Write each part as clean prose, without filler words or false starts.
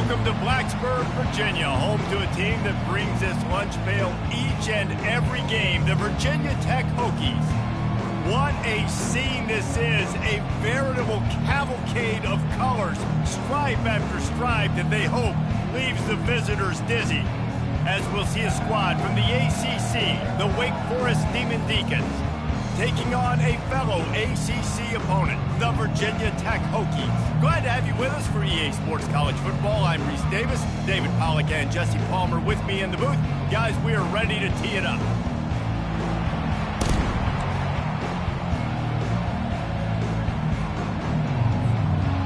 Welcome to Blacksburg, Virginia, home to a team that brings this lunch pail each and every game, the Virginia Tech Hokies. What a scene this is, a veritable cavalcade of colors, stripe after stripe that they hope leaves the visitors dizzy. As we'll see a squad from the ACC, the Wake Forest Demon Deacons, taking on a fellow ACC opponent, the Virginia Tech Hokies. Glad to have you with us for EA Sports College Football. I'm Reese Davis, David Pollack and Jesse Palmer with me in the booth. Guys, we are ready to tee it up.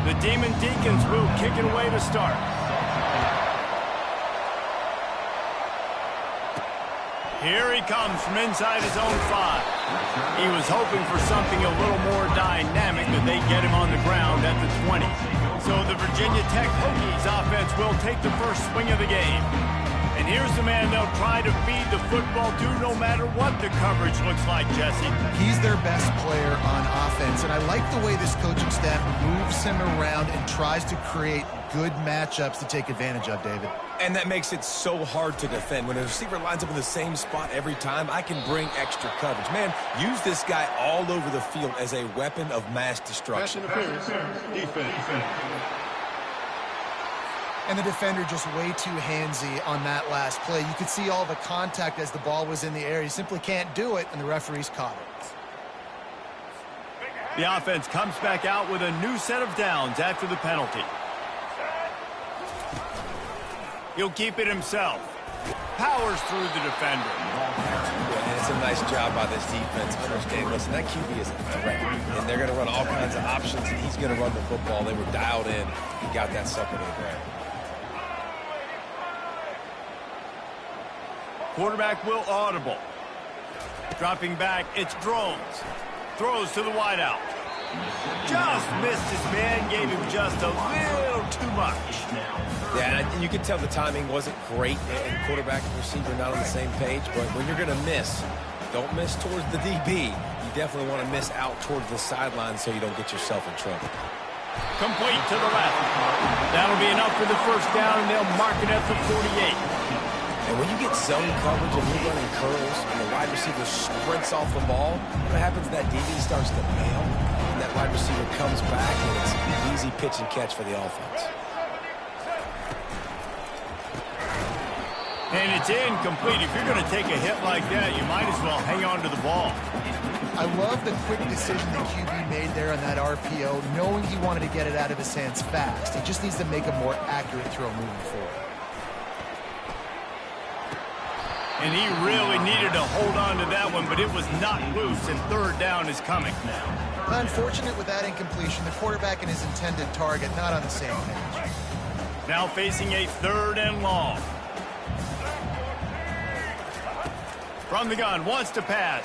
The Demon Deacons will kick it away to start. Here he comes from inside his own 5. He was hoping for something a little more dynamic, but they get him on the ground at the 20. So the Virginia Tech Hokies offense will take the first swing of the game. And here's the man they'll try to feed the football to no matter what the coverage looks like, Jesse. He's their best player on offense, and I like the way this coaching staff moves him around and tries to create good matchups to take advantage of, David. And that makes it so hard to defend. When a receiver lines up in the same spot every time, I can bring extra coverage. Man, use this guy all over the field as a weapon of mass destruction. Defense. And the defender just way too handsy on that last play. You could see all the contact as the ball was in the air. He simply can't do it, and the referees caught it. The offense comes back out with a new set of downs after the penalty. He'll keep it himself. Powers through the defender. Yeah, and it's a nice job by this defense. Understand, listen, that QB is a threat. And they're going to run all kinds of options, and he's going to run the football. They were dialed in. He got that sucker to the ground. Quarterback will audible. Dropping back, it's Drones. Throws to the wideout. Just missed his man, gave him just a little too much. Yeah, and you can tell the timing wasn't great, and quarterback and receiver not on the same page, but when you're going to miss, don't miss towards the DB. You definitely want to miss out towards the sideline so you don't get yourself in trouble. Complete to the left. That'll be enough for the first down, and they'll mark it at the 48. And when you get zone coverage and you're running curls and the wide receiver sprints off the ball, what happens is that DB starts to bail, and that wide receiver comes back, and it's an easy pitch and catch for the offense. And it's incomplete. If you're going to take a hit like that, you might as well hang on to the ball. I love the quick decision the QB made there on that RPO, knowing he wanted to get it out of his hands fast. He just needs to make a more accurate throw moving forward. And he really needed to hold on to that one, but it was not loose, and third down is coming. Unfortunate with that incompletion. The quarterback and his intended target not on the same page. Now facing a third and long. From the gun, wants to pass.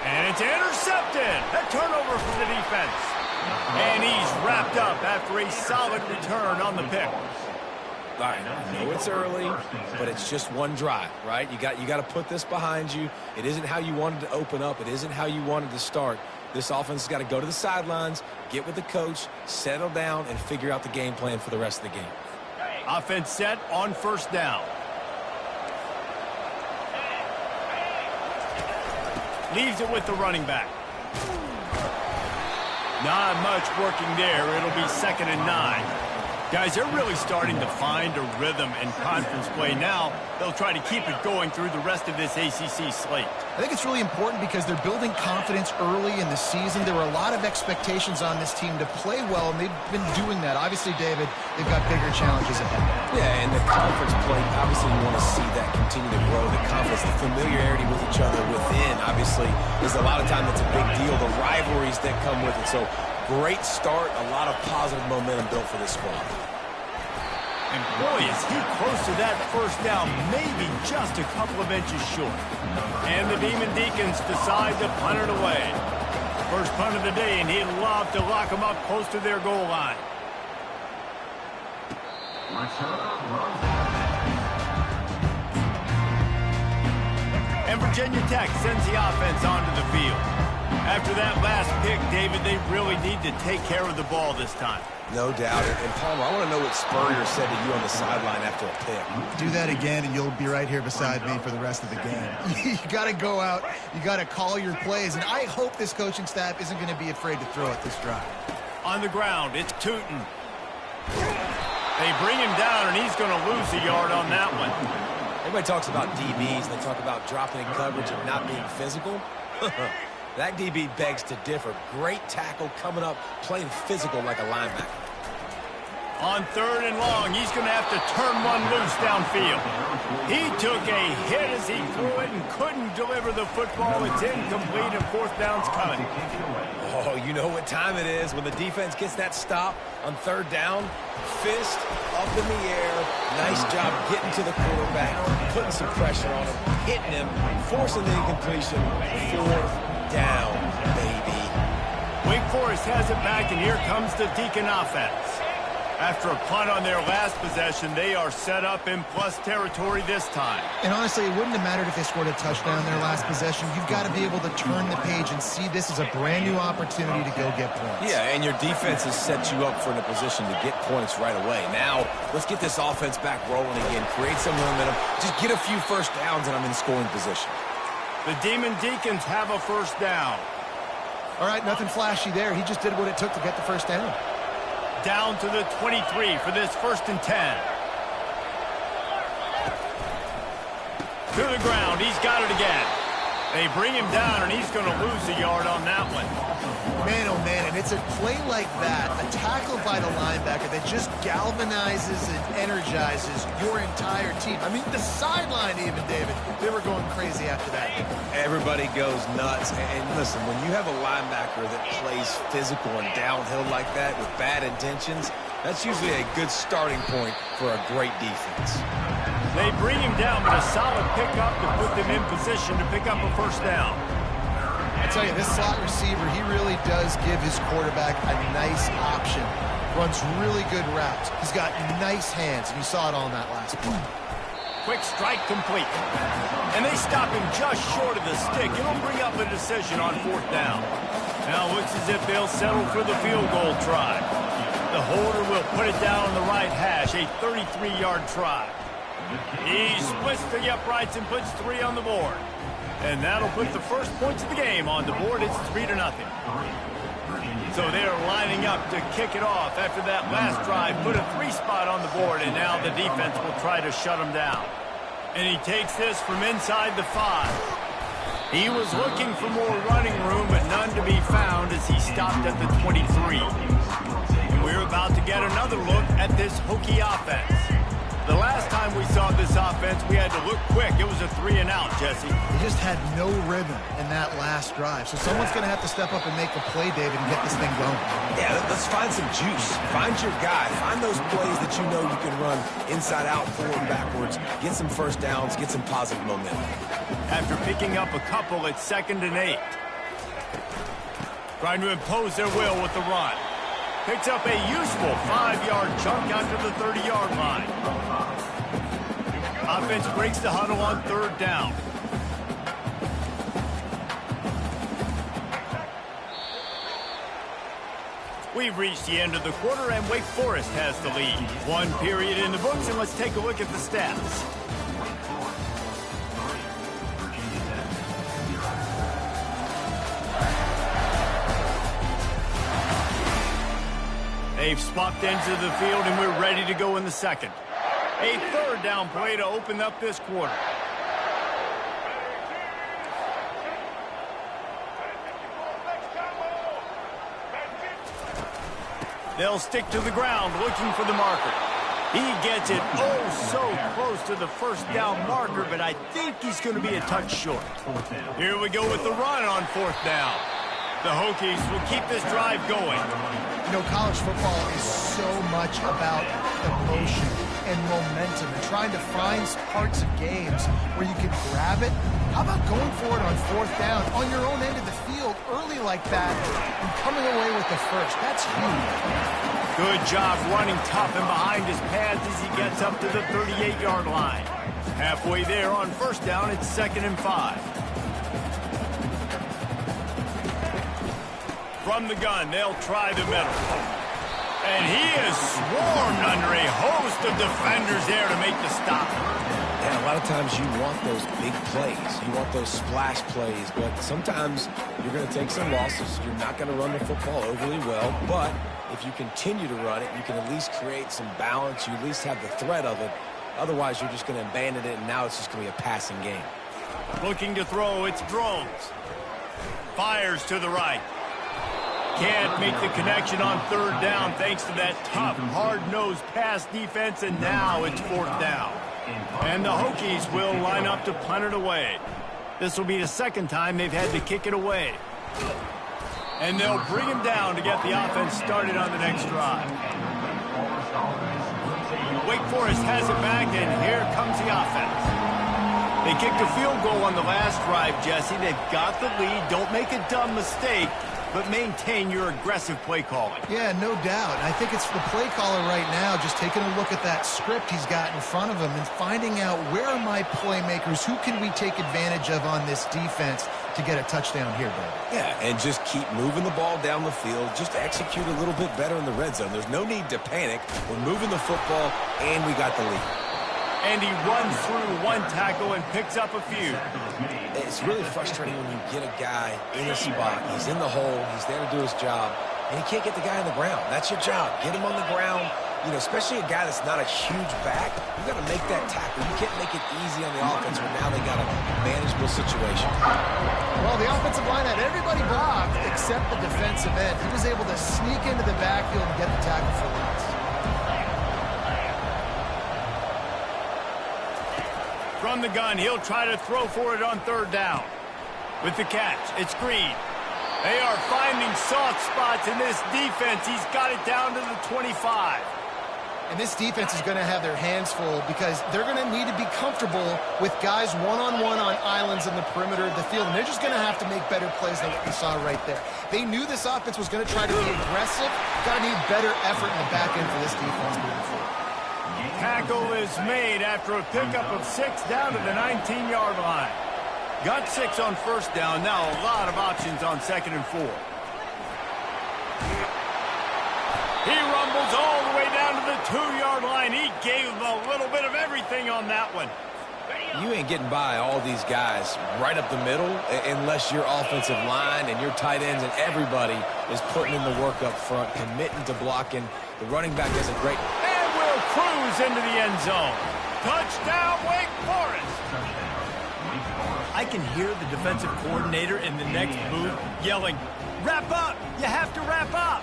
And it's intercepted. A turnover for the defense. And he's wrapped up after a solid return on the pick. All right, I know it's early, but it's just one drive, right? You got to put this behind you. It isn't how you wanted to open up. It isn't how you wanted to start. This offense has got to go to the sidelines, get with the coach, settle down, and figure out the game plan for the rest of the game. Offense set on first down. Leaves it with the running back. Not much working there. It'll be 2nd and 9. Guys, they're really starting to find a rhythm in conference play now. They'll try to keep it going through the rest of this ACC slate. I think it's really important because they're building confidence early in the season. There were a lot of expectations on this team to play well, and they've been doing that. Obviously, David, they've got bigger challenges ahead. Yeah, and the conference play, obviously you want to see that continue to grow. The confidence, the familiarity with each other within, obviously, is a lot of time that's a big deal. The rivalries that come with it. So, great start, a lot of positive momentum built for this squad. And boy, is he close to that first down, maybe just a couple of inches short. And the Demon Deacons decide to punt it away. First punt of the day, and he'd love to lock them up close to their goal line. And Virginia Tech sends the offense onto the field. After that last pick, David, they really need to take care of the ball this time. No doubt. And Palmer, I want to know what Spurrier said to you on the sideline after a pick. Do that again, and you'll be right here beside me for the rest of the game. You got to go out. You got to call your plays, and I hope this coaching staff isn't going to be afraid to throw it this drive. On the ground, it's Tootin. They bring him down, and he's going to lose a yard on that one. Everybody talks about DBs, and they talk about dropping in coverage and not being physical. That DB begs to differ. Great tackle coming up, playing physical like a linebacker. On 3rd and long, he's going to have to turn one loose downfield. He took a hit as he threw it and couldn't deliver the football. It's incomplete, and 4th down's coming. Oh, you know what time it is when the defense gets that stop on 3rd down. Fist up in the air. Nice job getting to the quarterback, putting some pressure on him, hitting him, forcing the incompletion. 4th down, baby. Wake Forest has it back, and here comes the Deacon offense. After a punt on their last possession, they are set up in plus territory this time. And honestly, it wouldn't have mattered if they scored a touchdown their last possession. You've got to be able to turn the page and see this as a brand new opportunity to go get points. Yeah, and your defense has set you up for in a position to get points right away. Now, let's get this offense back rolling again, create some momentum, just get a few first downs, and I'm in scoring position. The Demon Deacons have a 1st down. All right, nothing flashy there. He just did what it took to get the 1st down. Down to the 23 for this 1st and 10. To the ground. He's got it again. They bring him down, and he's going to lose a yard on that one. Man, oh man, and it's a play like that, a tackle by the linebacker that just galvanizes and energizes your entire team. I mean, the sideline even, David, they were going crazy after that. Everybody goes nuts. And listen, when you have a linebacker that plays physical and downhill like that with bad intentions, that's usually a good starting point for a great defense. They bring him down with a solid pickup to put them in position to pick up a 1st down. I tell you, this slot receiver, he really does give his quarterback a nice option. Runs really good routes. He's got nice hands, and you saw it all in that last play. Quick strike complete. And they stop him just short of the stick. It'll bring up a decision on 4th down. Now it looks as if they'll settle for the field goal try. The holder will put it down on the right hash, a 33-yard try. He splits the uprights and puts 3 on the board. And that'll put the first points of the game on the board. It's 3-0. So they're lining up to kick it off after that last drive. Put a 3 spot on the board, and now the defense will try to shut him down. And he takes this from inside the 5. He was looking for more running room, but none to be found as he stopped at the 23. And we're about to get another look at this Hokie offense. The last time we saw this offense, we had to look quick. It was a 3-and-out, Jesse. They just had no rhythm in that last drive. So someone's going to have to step up and make a play, David, and get this thing going. Yeah, let's find some juice. Find your guy. Find those plays that you know you can run inside out, forward, backwards. Get some first downs. Get some positive momentum. After picking up a couple, it's 2nd and 8. Trying to impose their will with the run. Picks up a useful 5-yard chunk out to the 30-yard line. Offense breaks the huddle on 3rd down. We've reached the end of the quarter, and Wake Forest has the lead. 1 period in the books, and let's take a look at the stats. They've swapped ends of the field, and we're ready to go in the 2nd. A 3rd down play to open up this quarter. They'll stick to the ground looking for the marker. He gets it so close to the 1st down marker, but I think he's going to be a touch short. Here we go with the run on 4th down. The Hokies will keep this drive going. You know, college football is so much about emotion and momentum and trying to find parts of games where you can grab it. How about going for it on 4th down on your own end of the field early like that and coming away with the first? That's huge. Good job running tough and behind his pads as he gets up to the 38-yard line. Halfway there on 1st down, it's 2nd and 5. From the gun, they'll try the middle. And he is swarmed under a host of defenders there to make the stop. And a lot of times you want those big plays. You want those splash plays, but sometimes you're going to take some losses. You're not going to run the football overly well, but if you continue to run it, you can at least create some balance. You at least have the threat of it. Otherwise, you're just going to abandon it, and now it's just going to be a passing game. Looking to throw, it's Drones. Fires to the right. Can't make the connection on third down thanks to that tough, hard-nosed pass defense, and now it's fourth down. And the Hokies will line up to punt it away. This will be the second time they've had to kick it away. And they'll bring him down to get the offense started on the next drive. Wake Forest has it back, and here comes the offense. They kicked a field goal on the last drive, Jesse. They've got the lead. Don't make a dumb mistake, but maintain your aggressive play calling. Yeah, no doubt. I think it's the play caller right now just taking a look at that script he's got in front of him and finding out where are my playmakers, who can we take advantage of on this defense to get a touchdown here, David. Yeah, and just keep moving the ball down the field. Just execute a little bit better in the red zone. There's no need to panic. We're moving the football, and we got the lead. And he runs through one tackle and picks up a few. It's really frustrating when you get a guy in a spot. He's in the hole. He's there to do his job. And you can't get the guy on the ground. That's your job. Get him on the ground. You know, especially a guy that's not a huge back. You got to make that tackle. You can't make it easy on the offense when now they got a manageable situation. Well, the offensive line had everybody blocked except the defensive end. He was able to sneak into the backfield and get the tackle for loss. From the gun, he'll try to throw for it on third down. With the catch, it's Green. They are finding soft spots in this defense. He's got it down to the 25. And this defense is going to have their hands full because they're going to need to be comfortable with guys one-on-one on islands in the perimeter of the field. And they're just going to have to make better plays than what we saw right there. They knew this offense was going to try to be aggressive. Got to need better effort in the back end for this defense moving forward. Tackle is made after a pickup of 6 down to the 19-yard line. Got 6 on first down. Now a lot of options on second and 4. He rumbles all the way down to the 2-yard line. He gave him a little bit of everything on that one. You ain't getting by all these guys right up the middle unless your offensive line and your tight ends and everybody is putting in the work up front, committing to blocking. The running back does a great... And will cruise into the end zone. Touchdown, Wake Forest. I can hear the defensive coordinator in the next booth yelling, "Wrap up! You have to wrap up!"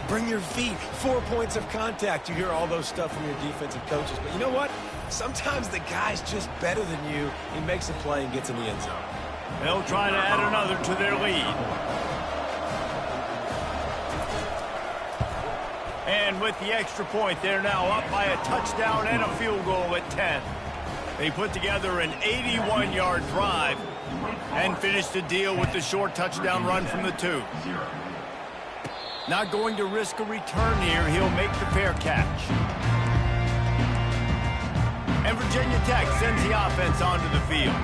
Bring your feet. 4 points of contact. You hear all those stuff from your defensive coaches. But you know what? Sometimes the guy's just better than you. He makes a play and gets in the end zone. They'll try to add another to their lead. And with the extra point, they're now up by a touchdown and a field goal at 10. They put together an 81-yard drive and finished the deal with the short touchdown run from the 2. Not going to risk a return here. He'll make the fair catch. And Virginia Tech sends the offense onto the field.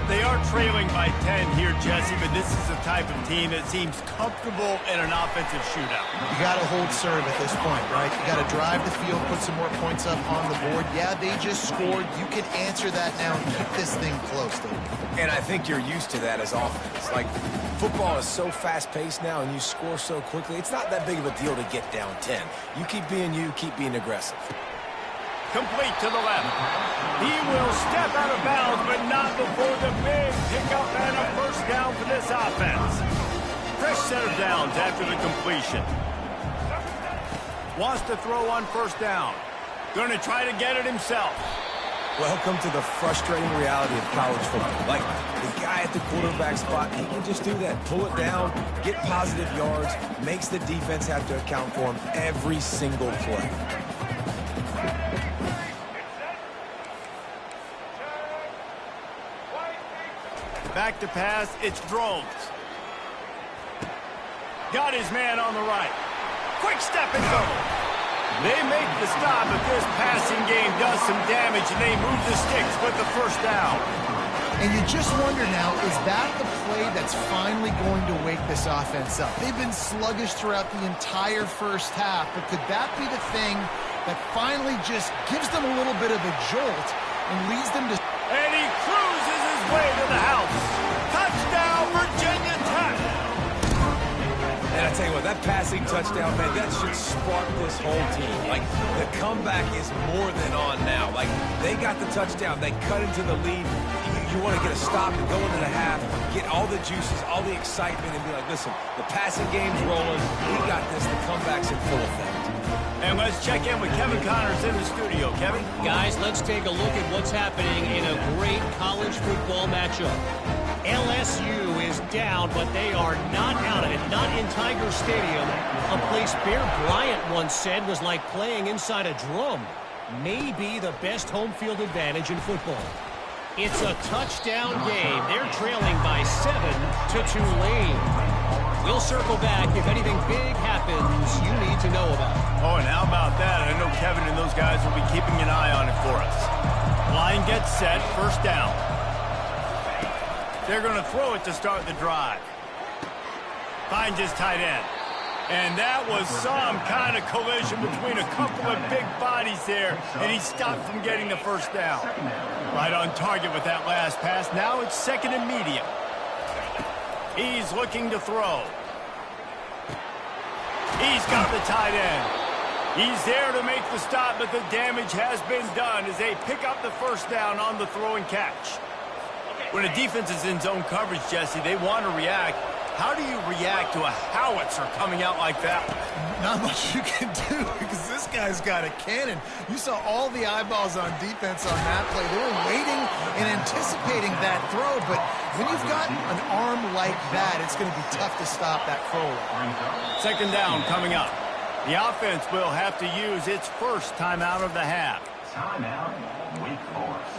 They are trailing by 10 here, Jesse, but this is the type of team that seems comfortable in an offensive shootout. You got to hold serve at this point, right? You got to drive the field, put some more points up on the board. Yeah, they just scored. You can answer that now and keep this thing close, David. And I think you're used to that as offense. Like, football is so fast-paced now and you score so quickly, it's not that big of a deal to get down 10. You keep being you, keep being aggressive. Complete to the left. He will step out of bounds, but not before the big pickup and a first down for this offense. Fresh set of downs after the completion. Wants to throw on first down. Going to try to get it himself. Welcome to the frustrating reality of college football. Like, the guy at the quarterback spot, he can just do that. Pull it down, get positive yards, makes the defense have to account for him every single play. Back to pass, it's Drones. Got his man on the right. Quick step and go. They make the stop, but this passing game does some damage, and they move the sticks with the first down. And you just wonder now, is that the play that's finally going to wake this offense up? They've been sluggish throughout the entire first half, but could that be the thing that finally just gives them a little bit of a jolt and leads them to... And he cruises his way to the house. Touchdown, Virginia Tech. And I tell you what, that passing touchdown, man, that should spark this whole team. Like, the comeback is more than on now. Like, they got the touchdown. They cut into the lead. You want to get a stop and go into the half, get all the juices, all the excitement, and be like, listen, the passing game's rolling. We got this. The comeback's in full effect. And let's check in with Kevin Connors in the studio. Kevin? Guys, let's take a look at what's happening in a great college football matchup. LSU is down, but they are not out of it, not in Tiger Stadium, a place Bear Bryant once said was like playing inside a drum. Maybe the best home field advantage in football. It's a touchdown game. They're trailing by 7 to Tulane. We'll circle back if anything big happens you need to know about. Oh, and how about that? I know Kevin and those guys will be keeping an eye on it for us. Line gets set, first down. They're going to throw it to start the drive. Finds his tight end. And that was some kind of collision between a couple of big bodies there, and he stopped from getting the first down. Right on target with that last pass. Now it's second and medium. He's looking to throw. He's got the tight end. He's there to make the stop, but the damage has been done as they pick up the first down on the throw and catch. When a defense is in zone coverage, Jesse, they want to react. How do you react to a howitzer coming out like that? Not much you can do because this guy's got a cannon. You saw all the eyeballs on defense on that play. They were waiting and anticipating that throw, but when you've got an arm like that, it's going to be tough to stop that throwaway. Second down coming up. The offense will have to use its first timeout of the half. Timeout, Wake Forest.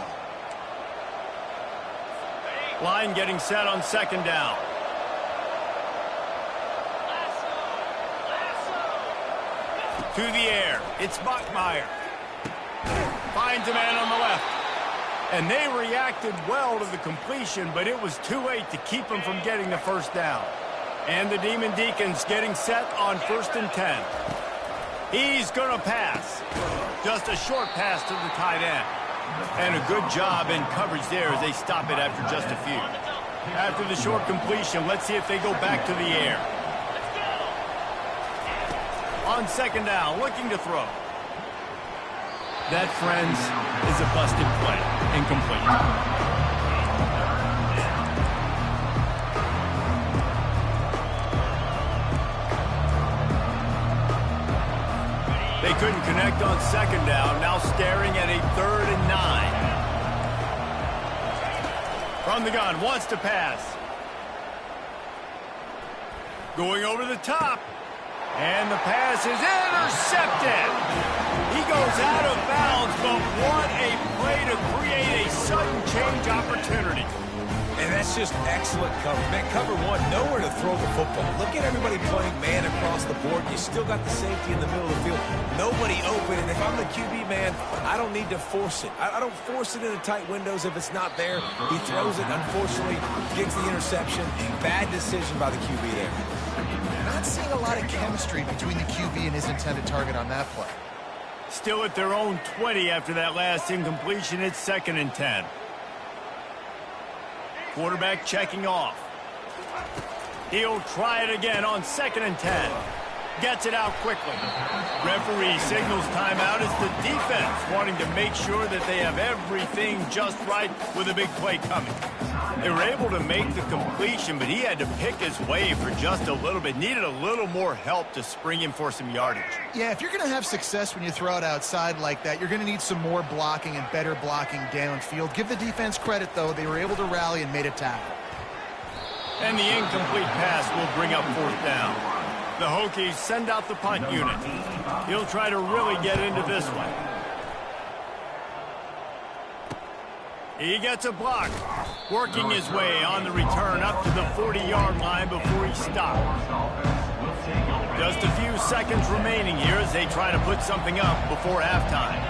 Line getting set on second down. To the air. It's Bachmeier. Finds a man on the left. And they reacted well to the completion, but it was too late to keep him from getting the first down. And the Demon Deacons getting set on 1st and 10. He's going to pass. Just a short pass to the tight end. And a good job in coverage there as they stop it after just a few. After the short completion, let's see if they go back to the air. On second down, looking to throw. That, friends, is a busted play. Incomplete. They couldn't connect on second down, now staring at a 3rd and 9. From the gun, wants to pass. Going over the top. And the pass is intercepted. He goes out of bounds, but what a play to create a sudden change opportunity. And that's just excellent cover. Man, cover one, nowhere to throw the football. Look at everybody playing man across the board. You still got the safety in the middle of the field. Nobody open. And if I'm the QB man, I don't need to force it. I don't force it into tight windows if it's not there. He throws it, unfortunately, gets the interception. Bad decision by the QB there. Not seeing a lot of chemistry between the QB and his intended target on that play. Still at their own 20 after that last incompletion. It's 2nd and 10. Quarterback checking off. He'll try it again on 2nd and 10. Gets it out quickly. Referee signals timeout as the defense wanting to make sure that they have everything just right with a big play coming. They were able to make the completion, but he had to pick his way for just a little bit. Needed a little more help to spring him for some yardage. Yeah, if you're going to have success when you throw it outside like that, you're going to need some more blocking and better blocking downfield. Give the defense credit, though. They were able to rally and made a tackle. And the incomplete pass will bring up 4th down. The Hokies send out the punt unit. He'll try to really get into this one. He gets a block. Working his way on the return up to the 40-yard line before he stops. Just a few seconds remaining here as they try to put something up before halftime.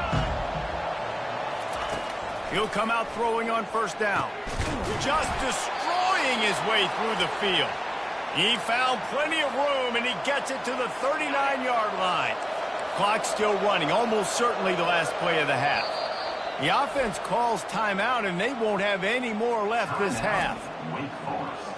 He'll come out throwing on first down. Just destroying his way through the field. He found plenty of room, and he gets it to the 39-yard line. Clock's still running, almost certainly the last play of the half. The offense calls timeout, and they won't have any more left this half. Wake Forest.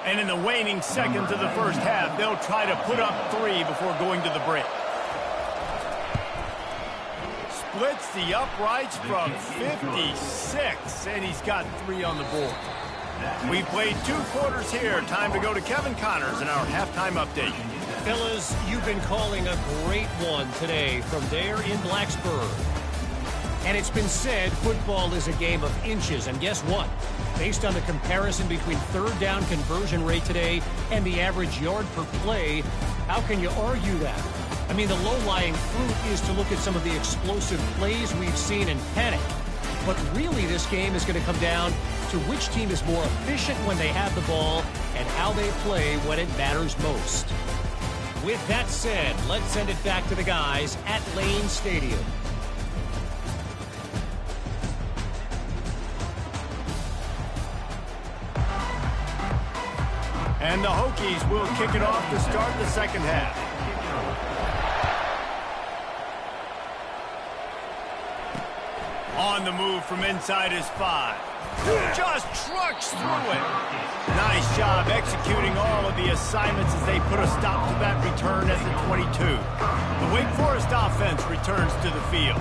And in the waning seconds of the first half, they'll try to put up 3 before going to the break. Splits the uprights from 56, and he's got 3 on the board. We've played 2 quarters here. Time to go to Kevin Connors in our halftime update. Fellas, you've been calling a great one today from there in Blacksburg. And it's been said football is a game of inches. And guess what? Based on the comparison between third down conversion rate today and the average yard per play, how can you argue that? I mean, the low-lying fruit is to look at some of the explosive plays we've seen and panic. But really, this game is going to come down to which team is more efficient when they have the ball and how they play when it matters most. With that said, let's send it back to the guys at Lane Stadium. And the Hokies will kick it off to start the second half. On the move from inside his 5. Just trucks through it. Nice job executing all of the assignments as they put a stop to that return at the 22. The Wake Forest offense returns to the field.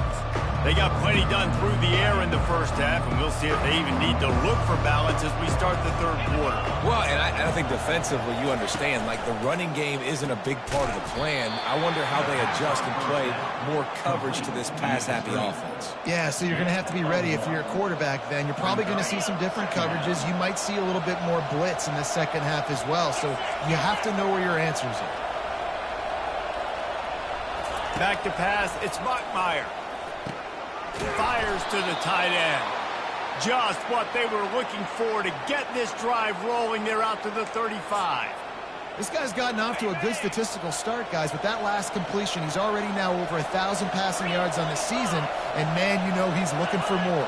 They got plenty done through the air in the first half, and we'll see if they even need to look for balance as we start the third quarter. Well, and I think defensively you understand, like, the running game isn't a big part of the plan. I wonder how they adjust and play more coverage to this pass-happy offense. Yeah, so you're going to have to be ready if you're a quarterback then. You're probably going to see some different coverages. You might see a little bit more blitz in the second half as well, so you have to know where your answers are. Back to pass, it's Bachmeier. Fires to the tight end. Just what they were looking for to get this drive rolling. They're out to the 35. This guy's gotten off to a good statistical start, guys. With that last completion, he's already now over 1,000 passing yards on the season, and man, you know he's looking for more.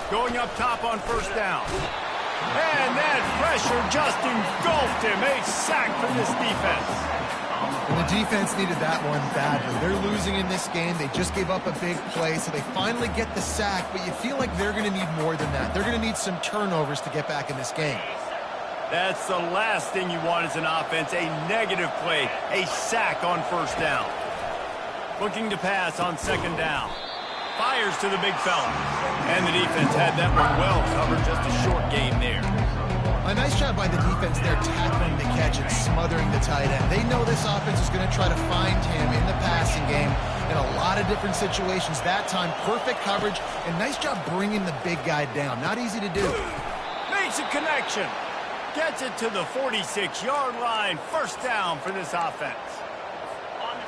Going up top on first down. And that pressure just engulfed him. A sack from this defense. And the defense needed that one badly. They're losing in this game. They just gave up a big play, so they finally get the sack, but you feel like they're going to need more than that. They're going to need some turnovers to get back in this game. That's the last thing you want as an offense, a negative play, a sack on first down. Looking to pass on second down. Fires to the big fella. And the defense had that one well covered, just a short game there. A nice job by the defense there, tackling the catch and smothering the tight end. They know this offense is going to try to find him in the passing game in a lot of different situations. That time, perfect coverage, and nice job bringing the big guy down. Not easy to do. Makes a connection. Gets it to the 46-yard line. First down for this offense.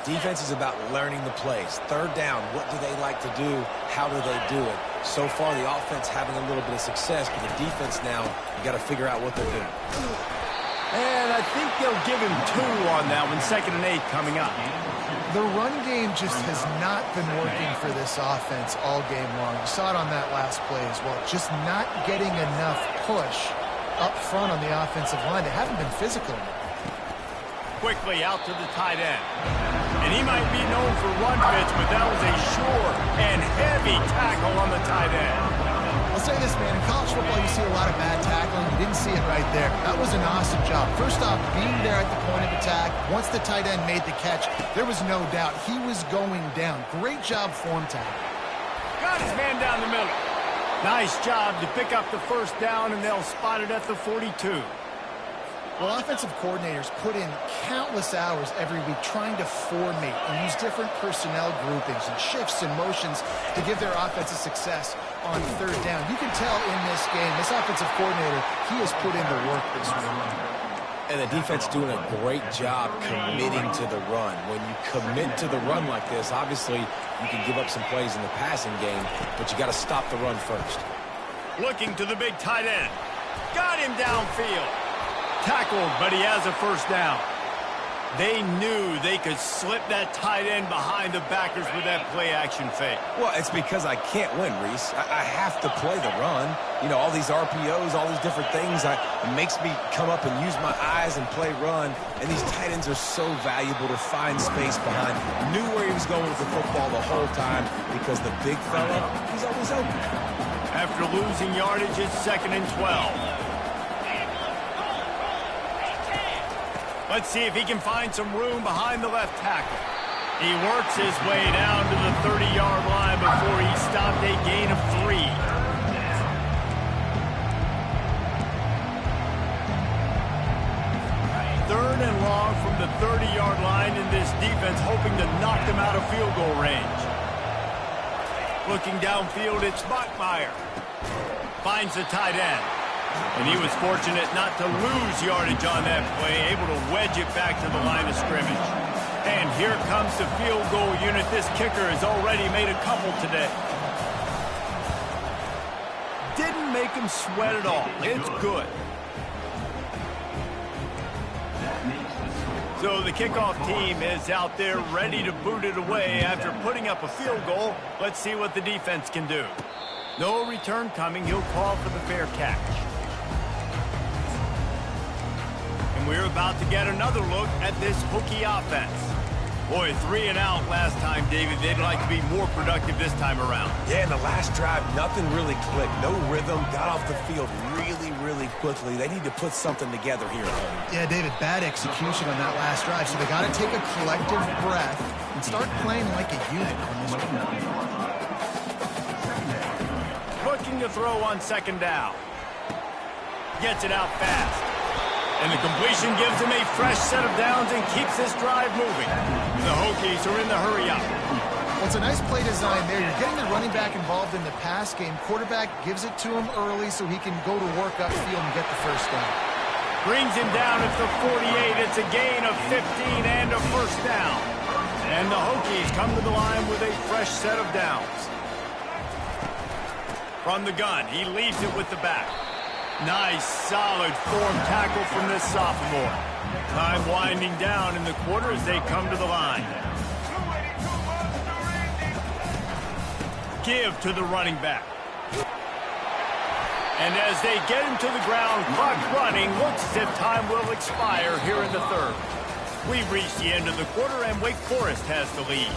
Defense is about learning the plays. Third down, what do they like to do? How do they do it? So far, the offense having a little bit of success, but the defense now, you got to figure out what they're doing. And I think they'll give him 2 on that one. 2nd and 8 coming up. The run game just has not been working for this offense all game long. You saw it on that last play as well. Just not getting enough push up front on the offensive line. They haven't been physical enough. Quickly out to the tight end. And he might be known for run fits, but that was a sure and heavy tackle on the tight end. I'll say this, man. In college football, you see a lot of bad tackling. You didn't see it right there. That was an awesome job. First off, being there at the point of attack. Once the tight end made the catch, there was no doubt he was going down. Great job form tackle. Got his man down the middle. Nice job to pick up the first down, and they'll spot it at the 42. Well, offensive coordinators put in countless hours every week trying to formate and use different personnel groupings and shifts and motions to give their offense a success on third down. You can tell in this game, this offensive coordinator, he has put in the work this week. And the defense doing a great job committing to the run. When you commit to the run like this, obviously you can give up some plays in the passing game, but you got to stop the run first. Looking to the big tight end. Got him downfield. Tackled, but he has a first down. They knew they could slip that tight end behind the backers with that play-action fake. Well, it's because I can't win, Reese. I have to play the run. You know, all these RPOs, all these different things, it makes me come up and use my eyes and play run. And these tight ends are so valuable to find space behind. Knew where he was going with the football the whole time because the big fella, he's always open. After losing yardage, it's 2nd and 12. Let's see if he can find some room behind the left tackle. He works his way down to the 30-yard line before he stopped a gain of 3. Third and long from the 30-yard line, in this defense hoping to knock them out of field goal range. Looking downfield, it's Bachmeier. Finds the tight end. And he was fortunate not to lose yardage on that play, able to wedge it back to the line of scrimmage. And here comes the field goal unit. This kicker has already made a couple today. Didn't make him sweat at all. It's good. So the kickoff team is out there ready to boot it away after putting up a field goal. Let's see what the defense can do. No return coming. He'll call for the fair catch. We're about to get another look at this Hokie offense. Boy, 3 and out last time, David. They'd like to be more productive this time around. Yeah, in the last drive, nothing really clicked. No rhythm, got off the field really quickly. They need to put something together here. Yeah, David, bad execution on that last drive. So they got to take a collective breath and start playing like a unit on this one. Looking to throw on 2nd down. Gets it out fast. And the completion gives him a fresh set of downs and keeps this drive moving. The Hokies are in the hurry-up. Well, it's a nice play design there. You're getting the running back involved in the pass game. Quarterback gives it to him early so he can go to work upfield and get the first down. Brings him down at the 48. It's a gain of 15 and a first down. And the Hokies come to the line with a fresh set of downs. From the gun, he leaves it with the back. Nice, solid form tackle from this sophomore. Time winding down in the quarter as they come to the line. Give to the running back. And as they get him to the ground, clock running, looks as if time will expire here in the third. We've reached the end of the quarter, and Wake Forest has the lead.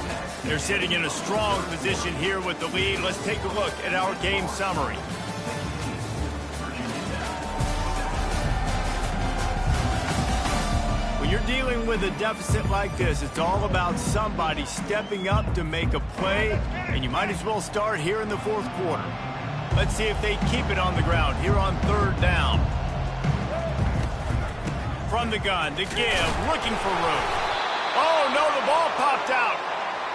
They're sitting in a strong position here with the lead. Let's take a look at our game summary. When you're dealing with a deficit like this, it's all about somebody stepping up to make a play, and you might as well start here in the fourth quarter. Let's see if they keep it on the ground here on 3rd down. From the gun to give, looking for room. Oh, no, the ball popped out.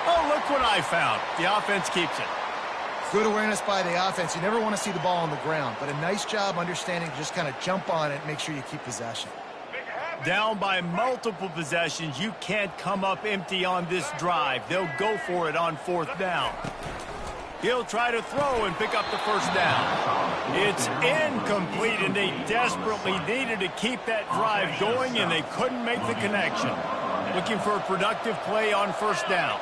Oh, look what I found. The offense keeps it. Good awareness by the offense. You never want to see the ball on the ground, but a nice job understanding to just kind of jump on it and make sure you keep possession. Down by multiple possessions, you can't come up empty on this drive. They'll go for it on 4th down. He'll try to throw and pick up the first down. It's incomplete, and they desperately needed to keep that drive going, and they couldn't make the connection. Looking for a productive play on 1st down.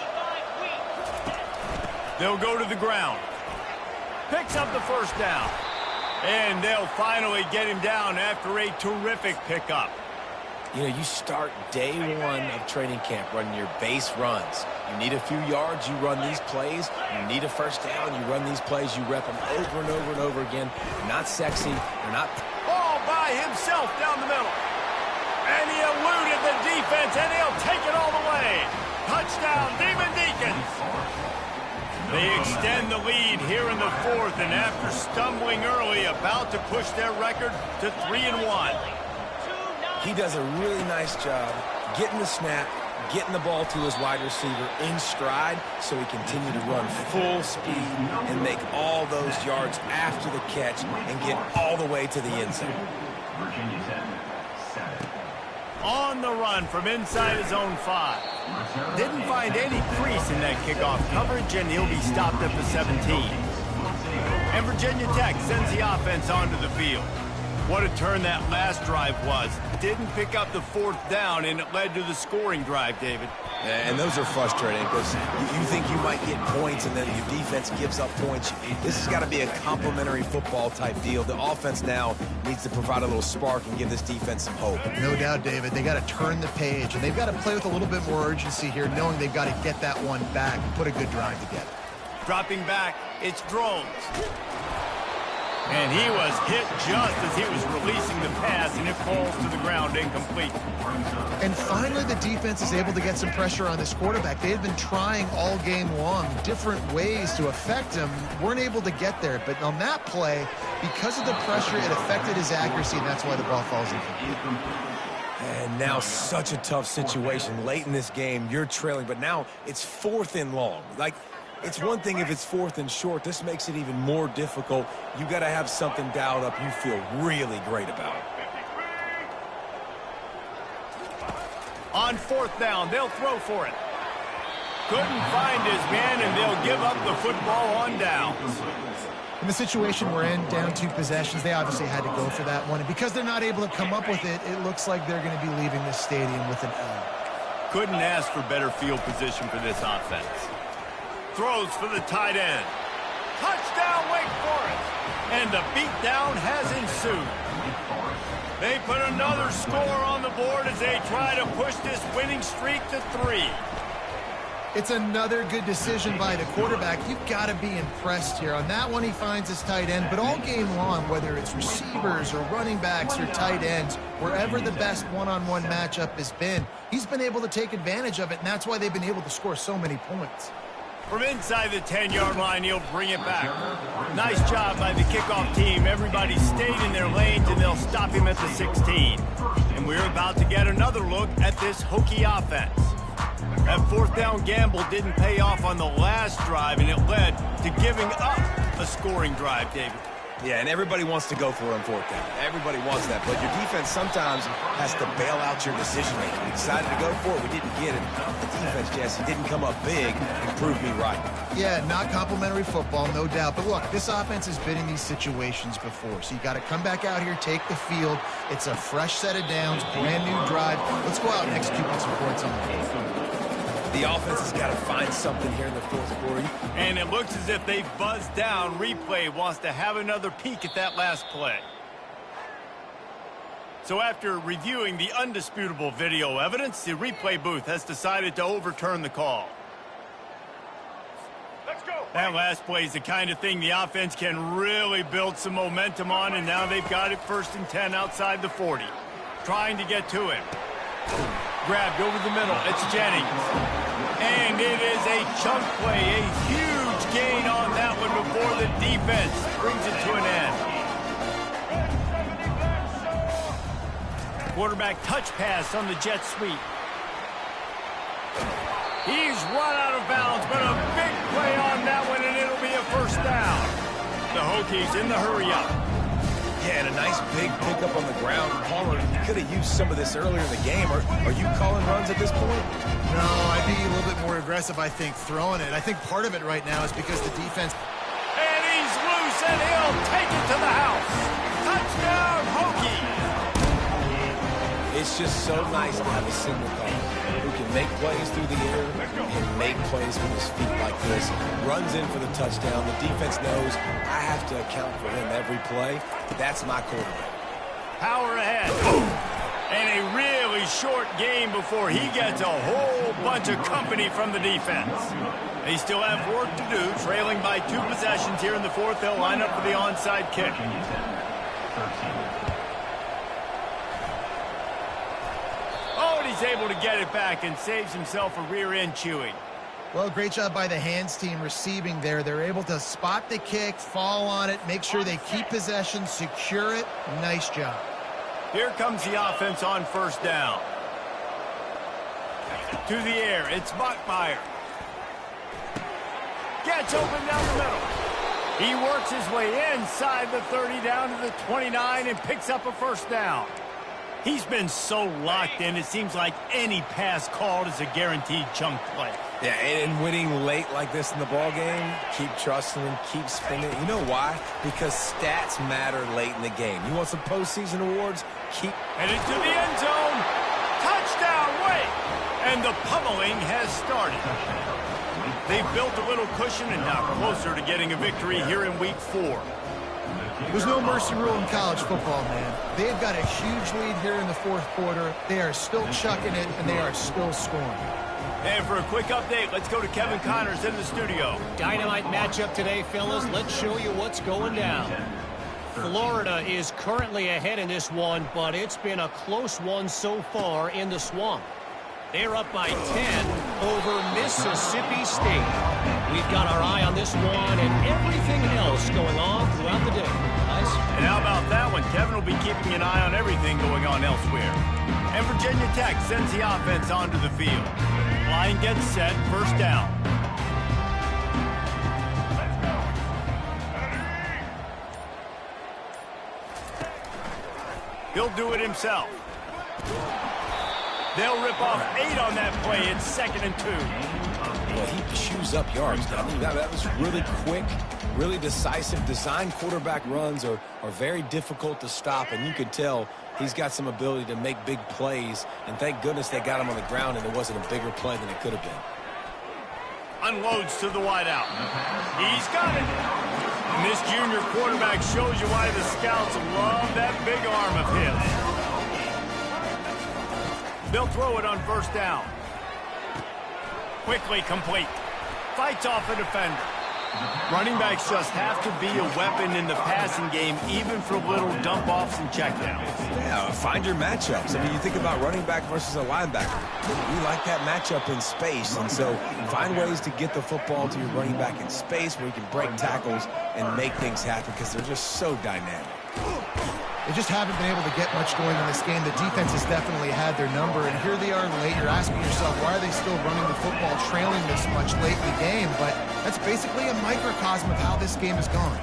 They'll go to the ground. Picks up the first down. And they'll finally get him down after a terrific pickup. You know, you start day one of training camp running your base runs. You need a few yards, you run these plays. You need a first down, you run these plays. You rep them over and over and over again. They're not sexy. They're not... Ball by himself down the middle. And he eluded the defense, and he'll take it all the way. Touchdown, Demon Deacons. They extend the lead here in the 4th, and after stumbling early, about to push their record to 3-1. He does a really nice job getting the snap, getting the ball to his wide receiver in stride so he continue to run full speed and make all those yards after the catch and get all the way to the end zone. On the run from inside his own 5. Didn't find any crease in that kickoff coverage, and he'll be stopped at the 17. And Virginia Tech sends the offense onto the field. What a turn that last drive was. Didn't pick up the 4th down, and it led to the scoring drive, David. And those are frustrating because you think you might get points and then your defense gives up points. This has got to be a complementary football type deal. The offense now needs to provide a little spark and give this defense some hope. No doubt, David. They got to turn the page, and they've got to play with a little bit more urgency here, knowing they've got to get that one back and put a good drive together. Dropping back, it's Drones. And he was hit just as he was releasing the pass, and it falls to the ground incomplete. And finally, the defense is able to get some pressure on this quarterback. They had been trying all game long different ways to affect him, weren't able to get there. But on that play, because of the pressure, it affected his accuracy, and that's why the ball falls incomplete. And now such a tough situation. Late in this game, you're trailing, but now it's 4th and long. Like, it's one thing if it's 4th and short. This makes it even more difficult. You got to have something dialed up you feel really great about. On 4th down, they'll throw for it. Couldn't find his man, and they'll give up the football on downs. In the situation we're in, down 2 possessions, they obviously had to go for that one. And because they're not able to come up with it, it looks like they're going to be leaving this stadium with an L. Couldn't ask for better field position for this offense. Throws for the tight end. Touchdown, Wake Forest. And the beatdown has ensued. They put another score on the board as they try to push this winning streak to 3. It's another good decision by the quarterback. You've got to be impressed here. On that one, he finds his tight end. But all game long, whether it's receivers or running backs or tight ends, wherever the best one-on-one matchup has been, he's been able to take advantage of it, and that's why they've been able to score so many points. From inside the 10-yard line, he'll bring it back. Nice job by the kickoff team. Everybody stayed in their lanes, and they'll stop him at the 16. And we're about to get another look at this Hokie offense. That 4th down gamble didn't pay off on the last drive, and it led to giving up a scoring drive, David. Yeah, and everybody wants to go for it on 4th down. Everybody wants that, but your defense sometimes has to bail out your decision-making. We decided to go for it. We didn't get it. The defense, Jesse, didn't come up big and prove me right. Yeah, not complimentary football, no doubt. But look, this offense has been in these situations before, so you got to come back out here, take the field. It's a fresh set of downs, brand new drive. Let's go out and execute with some points on the field. The offense has got to find something here in the 4th quarter. And it looks as if they've buzzed down. Replay wants to have another peek at that last play. So after reviewing the undisputable video evidence, the replay booth has decided to overturn the call. Let's go. That last play is the kind of thing the offense can really build some momentum on, and now they've got it 1st and 10 outside the 40. Trying to get to him. Grabbed over the middle. It's Jennings. And it is a chunk play, a huge gain on that one before the defense brings it to an end. Quarterback touch pass on the jet sweep. He's run out of bounds, but a big play on that one, and it'll be a 1st down. The Hokies in the hurry-up. Yeah, and a nice big pickup on the ground. Palmer could have used some of this earlier in the game. Are you calling runs at this point? No, I'd be a little bit more aggressive, I think, throwing it. I think part of it right now is because the defense... And he's loose, and he'll take it to the house. Touchdown, Hokie! It's just so nice to have a single guy who can make plays through the air and make plays with his feet like this. Runs in for the touchdown. The defense knows I have to account for him every play. That's my quarterback. Power ahead. And a really short game before he gets a whole bunch of company from the defense. They still have work to do, trailing by 2 possessions here in the 4th. They'll line up for the onside kick. Oh, and he's able to get it back and saves himself a rear end chewing. Well, great job by the hands team receiving there. They're able to spot the kick, fall on it, make sure they keep possession, secure it. Nice job. Here comes the offense on 1st down. To the air, it's Bachmeier. Gets open down the middle. He works his way inside the 30 down to the 29 and picks up a 1st down. He's been so locked in, it seems like any pass called is a guaranteed chunk play. Yeah, and winning late like this in the ball game, keep trusting him, keep spinning. You know why? Because stats matter late in the game. You want some postseason awards? Keep headed to the end zone. Touchdown, Wake! And the pummeling has started. They've built a little cushion and now closer to getting a victory here in Week 4. There's no mercy rule in college football, man. They've got a huge lead here in the fourth quarter. They are still chucking it, and they are still scoring. And for a quick update, let's go to Kevin Connors in the studio. Dynamite matchup today, fellas. Let's show you what's going down. Florida is currently ahead in this one, but it's been a close one so far in the Swamp. They're up by 10 over Mississippi State. We've got our eye on this one and everything else going on throughout the day. Guys? And how about that one? Kevin will be keeping an eye on everything going on elsewhere. And Virginia Tech sends the offense onto the field. Line gets set, first down. He'll do it himself. They'll rip off 8 on that play. It's 2nd and 2. Well, he chews up yards. I mean, that was really quick, really decisive. Design quarterback runs are very difficult to stop, and you could tell he's got some ability to make big plays, and thank goodness they got him on the ground and it wasn't a bigger play than it could have been. Unloads to the wideout. He's got it. And this junior quarterback shows you why the scouts love that big arm of his. They'll throw it on first down. Quickly complete. Fights off a defender. Running backs just have to be a weapon in the passing game, even for little dump-offs and checkdowns. Yeah, find your matchups. I mean, you think about running back versus a linebacker. We like that matchup in space, and so find ways to get the football to your running back in space where you can break tackles and make things happen because they're just so dynamic. They just haven't been able to get much going in this game. The defense has definitely had their number, and here they are late. You're asking yourself, why are they still running the football, trailing this much late in the game? But that's basically a microcosm of how this game has gone.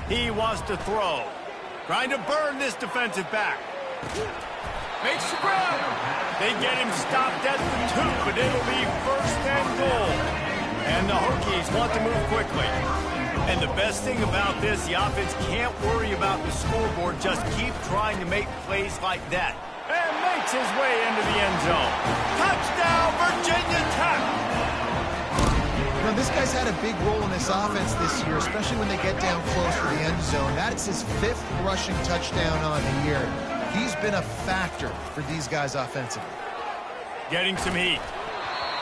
He wants to throw. Trying to burn this defensive back. Makes the grab. They get him stopped at the 2, but it'll be 1st and goal. And the Hokies want to move quickly. And the best thing about this, the offense can't worry about the scoreboard. Just keep trying to make plays like that. And makes his way into the end zone. Touchdown, Virginia Tech! You know, this guy's had a big role in this offense this year, especially when they get down close to the end zone. That's his 5th rushing touchdown on the year. He's been a factor for these guys offensively. Getting some heat.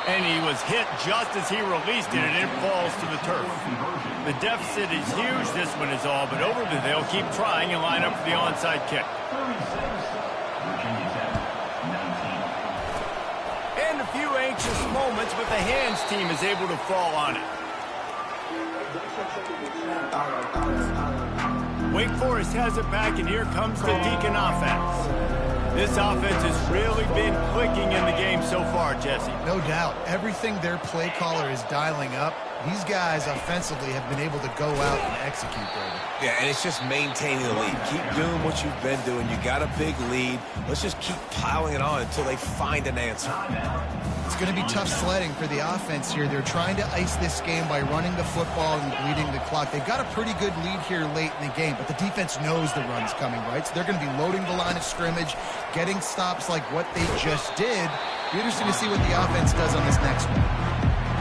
And he was hit just as he released it, and it falls to the turf. The deficit is huge. This one is all but over, but they'll keep trying and line up for the onside kick. And a few anxious moments, but the hands team is able to fall on it. Wake Forest has it back, and here comes the Deacon offense. This offense has really been clicking in the game so far, Jesse. No doubt. Everything their play caller is dialing up, these guys offensively have been able to go out and execute, David. Yeah, and it's just maintaining the lead. Keep doing what you've been doing. You got a big lead. Let's just keep piling it on until they find an answer. It's going to be tough sledding for the offense here. They're trying to ice this game by running the football and bleeding the clock. They've got a pretty good lead here late in the game, but the defense knows the run's coming, right? So they're going to be loading the line of scrimmage, getting stops like what they just did. Be interesting to see what the offense does on this next one.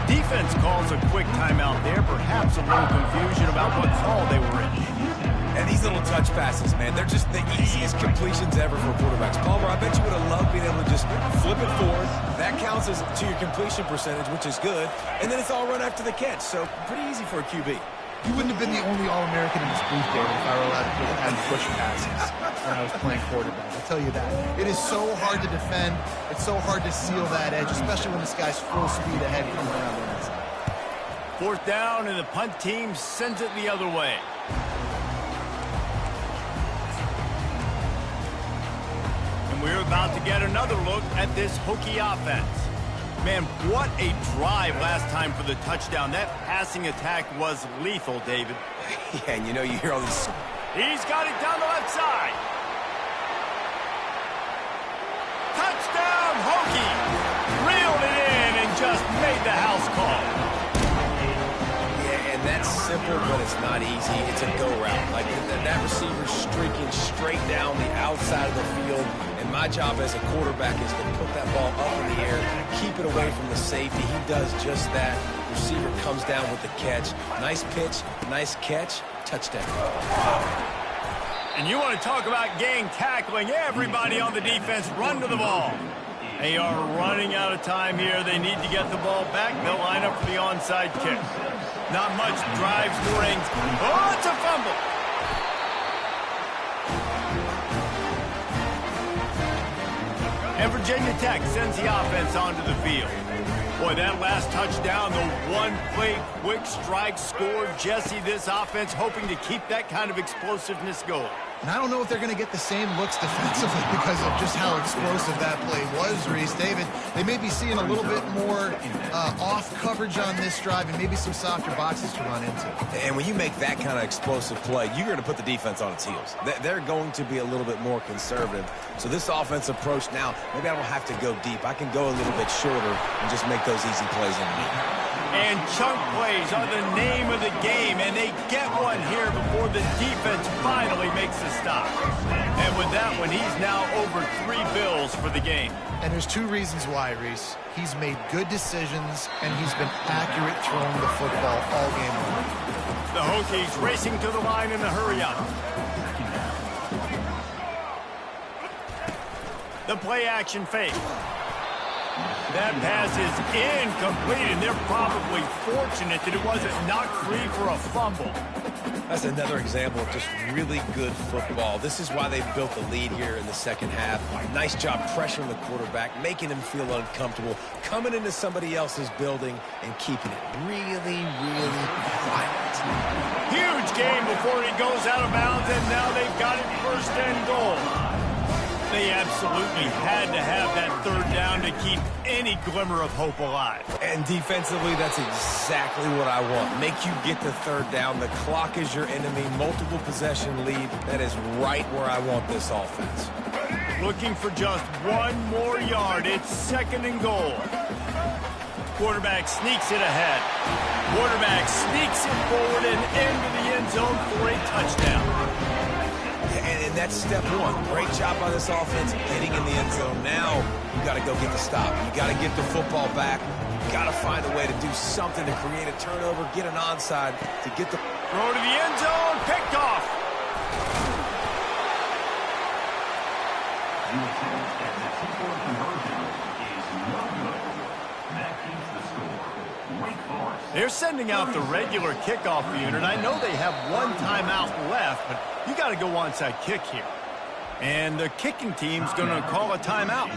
Defense calls a quick timeout there, perhaps a little confusion about what call they were in. And these little touch passes, man, they're just the easiest completions ever for quarterbacks. Palmer, I bet you would have loved being able to just flip it forward. That counts as to your completion percentage, which is good. And then it's all run after the catch, so pretty easy for a QB. You wouldn't have been the only All-American in this booth, David, if I were allowed to have push passes when I was playing quarterback. I'll tell you that. It is so hard to defend. It's so hard to seal that edge, especially when this guy's full speed ahead coming around the inside. 4th down, and the punt team sends it the other way. And we're about to get another look at this Hokie offense. Man, what a drive last time for the touchdown. That passing attack was lethal, David. Yeah, and you know, you hear all these... He's got it down the left side. just made the house call. Yeah, and that's simple, but it's not easy. It's a go route. Like that receiver's streaking straight down the outside of the field, and my job as a quarterback is to put that ball up in the air, keep it away from the safety. He does just that. Receiver comes down with the catch. Nice pitch, nice catch, touchdown. And you want to talk about gang tackling, everybody on the defense run to the ball. They are running out of time here. They need to get the ball back. They'll line up for the onside kick. Not much drives, rings. Oh, it's a fumble. And Virginia Tech sends the offense onto the field. Boy, that last touchdown, the one-play quick strike score. Jesse, this offense hoping to keep that kind of explosiveness going. And I don't know if they're going to get the same looks defensively because of just how explosive that play was, Reese. David, they may be seeing a little bit more off coverage on this drive and maybe some softer boxes to run into. And when you make that kind of explosive play, you're going to put the defense on its heels. They're going to be a little bit more conservative. So this offense approach now, maybe I don't have to go deep. I can go a little bit shorter and just make those easy plays underneath. And chunk plays are the name of the game, and they get one here before the defense finally makes a stop. And with that one, he's now over 3 bills for the game. And there's 2 reasons why, Reese. He's made good decisions, and he's been accurate throwing the football all game long. The Hokies racing to the line in a hurry-up. The play-action fake. That pass is incomplete, and they're probably fortunate that it wasn't knocked free for a fumble. That's another example of just really good football. This is why they built the lead here in the second half. Nice job pressuring the quarterback, making him feel uncomfortable, coming into somebody else's building and keeping it really, really quiet. Huge game before he goes out of bounds, and now they've got it first and goal. They absolutely had to have that third down to keep any glimmer of hope alive. And defensively, that's exactly what I want. Make you get the third down. The clock is your enemy. Multiple possession lead. That is right where I want this offense. Looking for just 1 more yard. It's second and goal. Quarterback sneaks it ahead. Quarterback sneaks it forward and into the end zone for a touchdown. And that's step 1. Great job by this offense getting in the end zone. Now you got to go get the stop. You got to get the football back. You got to find a way to do something to create a turnover, get an onside to get the throw to the end zone, picked off. They're sending out the regular kickoff unit. I know they have 1 timeout left, but you got to go onside kick here. And the kicking team's going to call a timeout.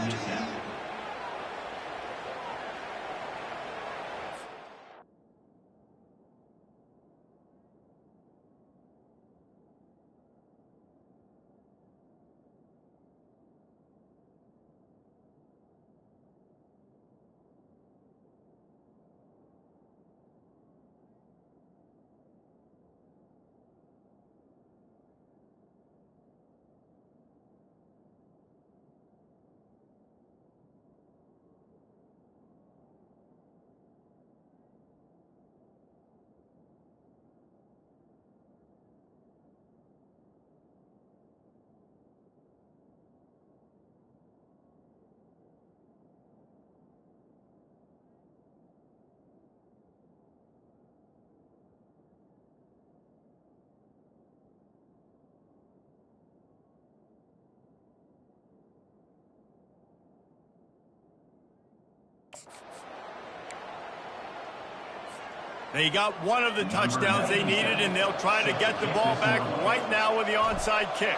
They got one of the touchdowns they needed, and they'll try to get the ball back right now with the onside kick.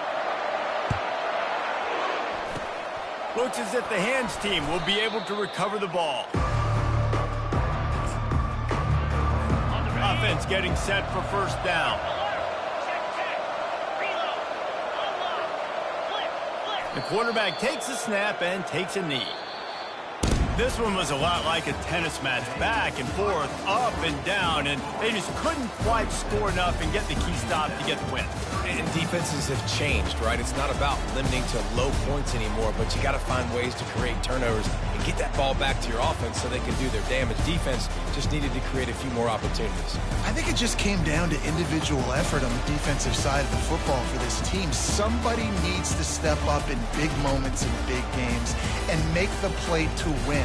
Looks as if the hands team will be able to recover the ball. Offense getting set for first down. The quarterback takes a snap and takes a knee. This one was a lot like a tennis match, back and forth, up and down, and they just couldn't quite score enough and get the key stop to get the win. And defenses have changed, right? It's not about limiting to low points anymore, but you got to find ways to create turnovers and get that ball back to your offense so they can do their damage. Defense just needed to create a few more opportunities. I think it just came down to individual effort on the defensive side of the football for this team. Somebody needs to step up in big moments in big games and make the play to win.